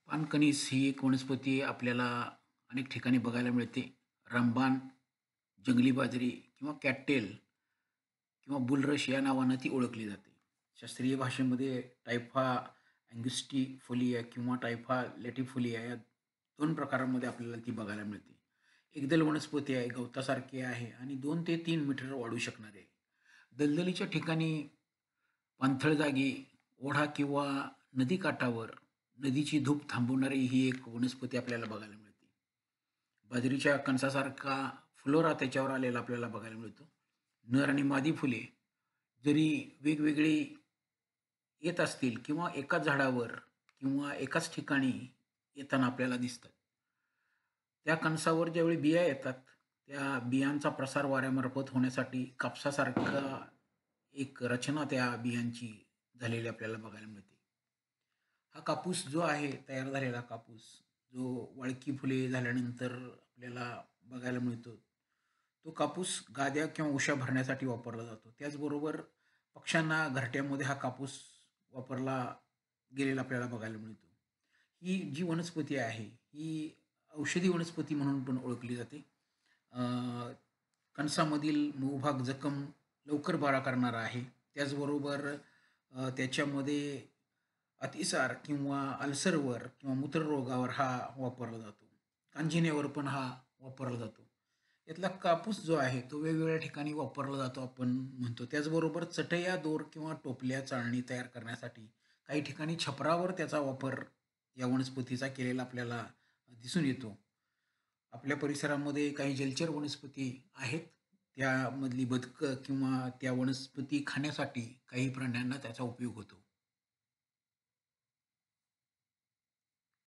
पानकणीस ही एक वनस्पती आपल्याला अनेक ठिकाणी बघायला मिळते. रामबाण, जंगली बाजरी किंवा कॅटटेल किंवा बुलरश या नावानं ती ओळखली जाते. शास्त्रीय भाषेमध्ये टायफा अँग्युस्टिफोलिया किंवा टायफा लॅटिफोलिया या 2 प्रकारांमध्ये आपल्याला ती बघायला मिळते. एकदल वनस्पती आहे, गवतासारखी आहे आणि 2 ते 3 मीटर वाढू शकणारी आहे. दलदलीच्या ठिकाणी, पाणथळ जागी, ओढा किंवा नदीकाठावर नदीची धूप थांबवणारी ही एक वनस्पती आपल्याला बघायला मिळते. बाजरीच्या कणसासारखा फ्लोरा त्याच्यावर आलेला आपल्याला बघायला मिळतो. नर आणि मादी फुले जरी वेगवेगळी येत असतील किंवा एकाच झाडावर किंवा एकाच ठिकाणी येताना आपल्याला दिसतात. त्या कणसावर ज्यावेळी बिया येतात, त्या बियांचा प्रसार वाऱ्यामार्फत होण्यासाठी कापसासारखा एक रचना त्या बियांची झालेली आपल्याला बघायला मिळते. हा कापूस जो आहे, तयार झालेला कापूस, जो वाळकी फुले झाल्यानंतर आपल्याला बघायला मिळतो. तो कापूस गाद्या किंवा उश्या भरण्यासाठी वापरला जातो. त्याचबरोबर पक्ष्यांना घरट्यामध्ये हा कापूस वापरला गेलेला आपल्याला बघायला मिळतो. ही जी वनस्पती आहे, ही औषधी वनस्पती म्हणून पण ओळखली जाते. अ, कणसामधील मूळभाग जखम लवकर बरा करणारा आहे. त्याचबरोबर त्याच्यामध्ये अतिसार किंवा अल्सरवर किंवा मूत्ररोगावर हा वापरला जातो. कांजिण्यावर पण हा वापरला जातो. यातला कापूस जो आहे तो वेगवेगळ्या ठिकाणी वापरला जातो आपण म्हणतो. त्याचबरोबर चटया, दोर किंवा टोपल्या, चाळणी तयार करण्यासाठी काही ठिकाणी छपरावर त्याचा वापर या वनस्पतीचा केलेला आपल्याला दिसून येतो. आपल्या परिसरामध्ये काही जलचर वनस्पती आहेत. त्यामधली बदकं किंवा त्या वनस्पती खाण्यासाठी काही प्राण्यांना त्याचा उपयोग होतो.